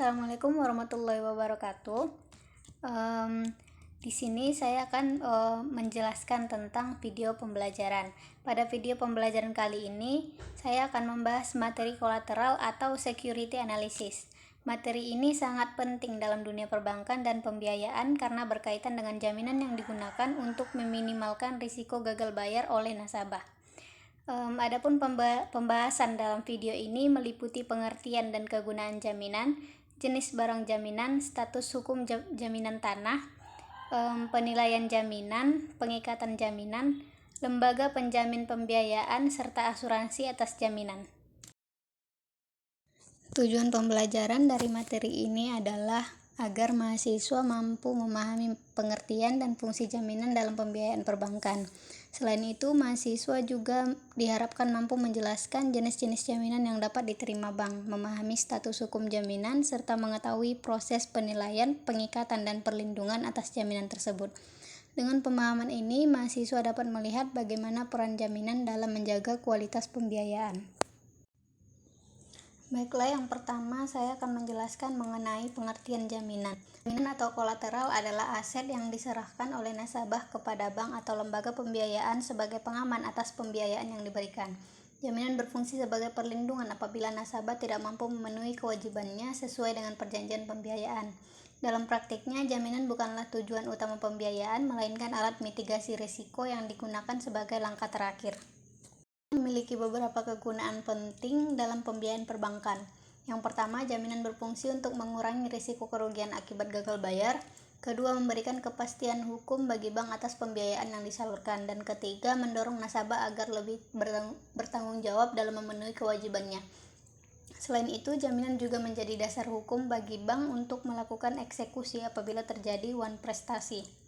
Assalamualaikum warahmatullahi wabarakatuh. Di sini saya akan menjelaskan tentang video pembelajaran. Pada video pembelajaran kali ini, saya akan membahas materi kolateral atau security analysis. Materi ini sangat penting dalam dunia perbankan dan pembiayaan karena berkaitan dengan jaminan yang digunakan untuk meminimalkan risiko gagal bayar oleh nasabah. Adapun pembahasan dalam video ini meliputi pengertian dan kegunaan jaminan, jenis barang jaminan, status hukum jaminan tanah, penilaian jaminan, pengikatan jaminan, lembaga penjamin pembiayaan, serta asuransi atas jaminan. Tujuan pembelajaran dari materi ini adalah agar mahasiswa mampu memahami pengertian dan fungsi jaminan dalam pembiayaan perbankan. Selain itu, mahasiswa juga diharapkan mampu menjelaskan jenis-jenis jaminan yang dapat diterima bank, memahami status hukum jaminan, serta mengetahui proses penilaian, pengikatan, dan perlindungan atas jaminan tersebut. Dengan pemahaman ini, mahasiswa dapat melihat bagaimana peran jaminan dalam menjaga kualitas pembiayaan. Baiklah, yang pertama saya akan menjelaskan mengenai pengertian jaminan. Jaminan atau kolateral adalah aset yang diserahkan oleh nasabah kepada bank atau lembaga pembiayaan sebagai pengaman atas pembiayaan yang diberikan. Jaminan berfungsi sebagai perlindungan apabila nasabah tidak mampu memenuhi kewajibannya sesuai dengan perjanjian pembiayaan. Dalam praktiknya, jaminan bukanlah tujuan utama pembiayaan, melainkan alat mitigasi risiko yang digunakan sebagai langkah terakhir. Memiliki beberapa kegunaan penting dalam pembiayaan perbankan. Yang pertama, jaminan berfungsi untuk mengurangi risiko kerugian akibat gagal bayar. Kedua, memberikan kepastian hukum bagi bank atas pembiayaan yang disalurkan. Dan ketiga, mendorong nasabah agar lebih bertanggung jawab dalam memenuhi kewajibannya. Selain itu, jaminan juga menjadi dasar hukum bagi bank untuk melakukan eksekusi apabila terjadi wan prestasi.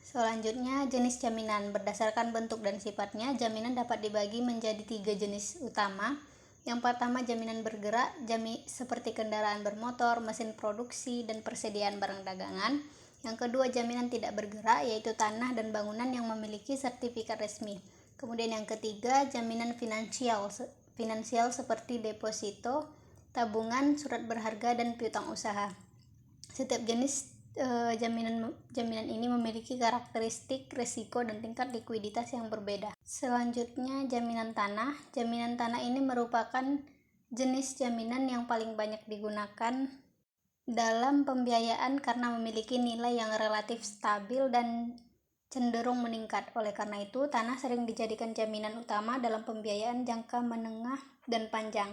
Selanjutnya, jenis jaminan. Berdasarkan bentuk dan sifatnya, jaminan dapat dibagi menjadi 3 jenis utama. Yang pertama, jaminan bergerak, seperti kendaraan bermotor, mesin produksi, dan persediaan barang dagangan. Yang kedua, jaminan tidak bergerak, yaitu tanah dan bangunan yang memiliki sertifikat resmi. Kemudian yang ketiga, jaminan finansial seperti deposito, tabungan, surat berharga, dan piutang usaha. Setiap jenis jaminan ini memiliki karakteristik risiko dan tingkat likuiditas yang berbeda. Selanjutnya, jaminan tanah. Jaminan tanah ini merupakan jenis jaminan yang paling banyak digunakan dalam pembiayaan karena memiliki nilai yang relatif stabil dan cenderung meningkat. Oleh karena itu, tanah sering dijadikan jaminan utama dalam pembiayaan jangka menengah dan panjang.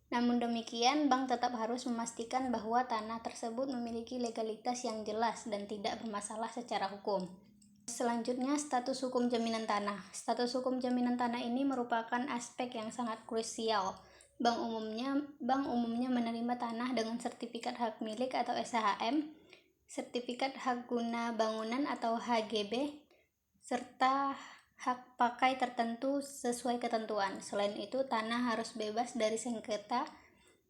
Namun demikian, bank tetap harus memastikan bahwa tanah tersebut memiliki legalitas yang jelas dan tidak bermasalah secara hukum. Selanjutnya, status hukum jaminan tanah. Status hukum jaminan tanah ini merupakan aspek yang sangat krusial. Bank umumnya menerima tanah dengan sertifikat hak milik atau SHM, sertifikat hak guna bangunan atau HGB, serta hak pakai tertentu sesuai ketentuan. Selain itu, tanah harus bebas dari sengketa,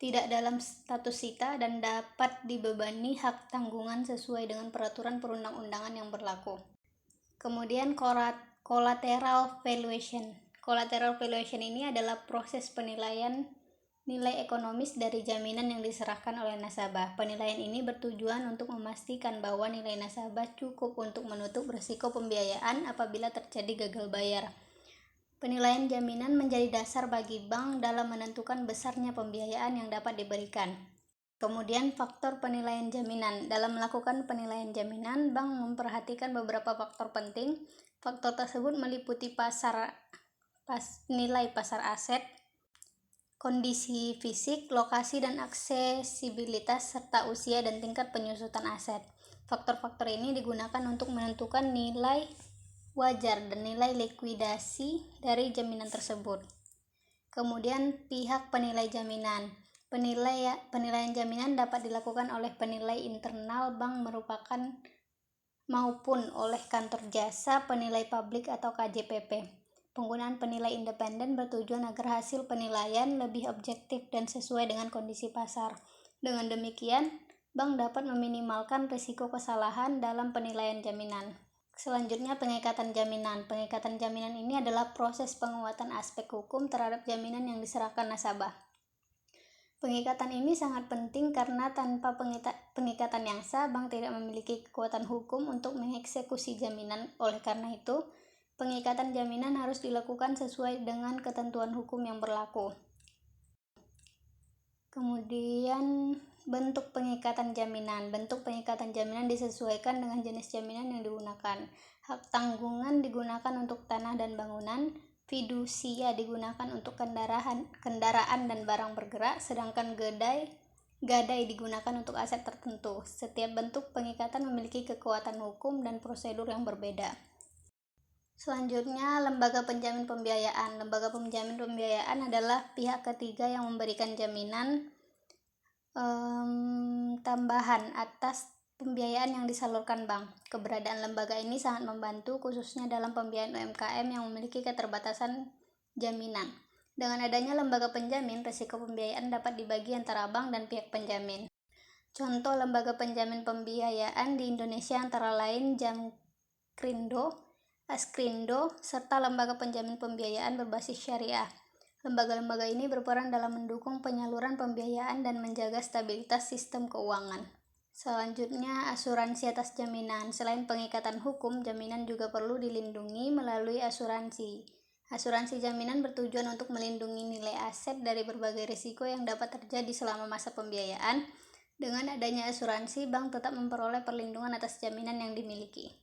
tidak dalam status sita, dan dapat dibebani hak tanggungan sesuai dengan peraturan perundang-undangan yang berlaku. Kemudian collateral valuation. Collateral valuation ini adalah proses penilaian nilai ekonomis dari jaminan yang diserahkan oleh nasabah. Penilaian ini bertujuan untuk memastikan bahwa nilai nasabah cukup untuk menutup risiko pembiayaan apabila terjadi gagal bayar. Penilaian jaminan menjadi dasar bagi bank dalam menentukan besarnya pembiayaan yang dapat diberikan. Kemudian, faktor penilaian jaminan. Dalam melakukan penilaian jaminan, bank memperhatikan beberapa faktor penting. Faktor tersebut meliputi nilai pasar aset, kondisi fisik, lokasi dan aksesibilitas, serta usia dan tingkat penyusutan aset. Faktor-faktor ini digunakan untuk menentukan nilai wajar dan nilai likuidasi dari jaminan tersebut. Kemudian, pihak penilai jaminan. Penilaian jaminan dapat dilakukan oleh penilai internal bank maupun oleh kantor jasa penilai publik atau KJPP. Penggunaan penilai independen bertujuan agar hasil penilaian lebih objektif dan sesuai dengan kondisi pasar. Dengan demikian, bank dapat meminimalkan risiko kesalahan dalam penilaian jaminan. Selanjutnya, pengikatan jaminan. Pengikatan jaminan ini adalah proses penguatan aspek hukum terhadap jaminan yang diserahkan nasabah. Pengikatan ini sangat penting karena tanpa pengikatan yang sah, bank tidak memiliki kekuatan hukum untuk mengeksekusi jaminan. Oleh karena itu, pengikatan jaminan harus dilakukan sesuai dengan ketentuan hukum yang berlaku. Kemudian bentuk pengikatan jaminan. Bentuk pengikatan jaminan disesuaikan dengan jenis jaminan yang digunakan. Hak tanggungan digunakan untuk tanah dan bangunan, fidusia digunakan untuk kendaraan dan barang bergerak, sedangkan gadai digunakan untuk aset tertentu. Setiap bentuk pengikatan memiliki kekuatan hukum dan prosedur yang berbeda. Selanjutnya, lembaga penjamin pembiayaan. Lembaga penjamin pembiayaan adalah pihak ketiga yang memberikan jaminan tambahan atas pembiayaan yang disalurkan bank. Keberadaan lembaga ini sangat membantu, khususnya dalam pembiayaan UMKM yang memiliki keterbatasan jaminan. Dengan adanya lembaga penjamin, risiko pembiayaan dapat dibagi antara bank dan pihak penjamin. Contoh lembaga penjamin pembiayaan di Indonesia antara lain Jamkrindo, Askrindo, serta lembaga penjamin pembiayaan berbasis syariah. Lembaga-lembaga ini berperan dalam mendukung penyaluran pembiayaan dan menjaga stabilitas sistem keuangan. Selanjutnya, asuransi atas jaminan. Selain pengikatan hukum, jaminan juga perlu dilindungi melalui asuransi. Asuransi jaminan bertujuan untuk melindungi nilai aset dari berbagai risiko yang dapat terjadi selama masa pembiayaan. Dengan adanya asuransi, bank tetap memperoleh perlindungan atas jaminan yang dimiliki.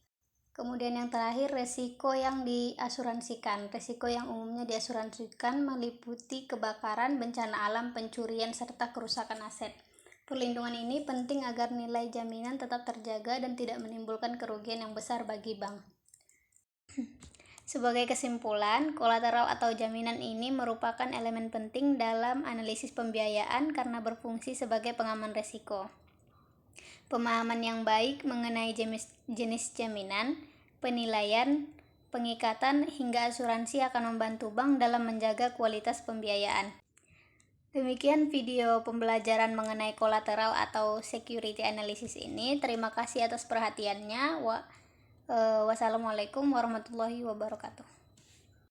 Kemudian yang terakhir, resiko yang diasuransikan. Resiko yang umumnya diasuransikan meliputi kebakaran, bencana alam, pencurian, serta kerusakan aset. Perlindungan ini penting agar nilai jaminan tetap terjaga dan tidak menimbulkan kerugian yang besar bagi bank. Sebagai kesimpulan, kolateral atau jaminan ini merupakan elemen penting dalam analisis pembiayaan karena berfungsi sebagai pengaman risiko. Pemahaman yang baik mengenai jenis jaminan, penilaian, pengikatan, hingga asuransi akan membantu bank dalam menjaga kualitas pembiayaan. Demikian video pembelajaran mengenai kolateral atau security analysis ini. Terima kasih atas perhatiannya. Wassalamualaikum warahmatullahi wabarakatuh.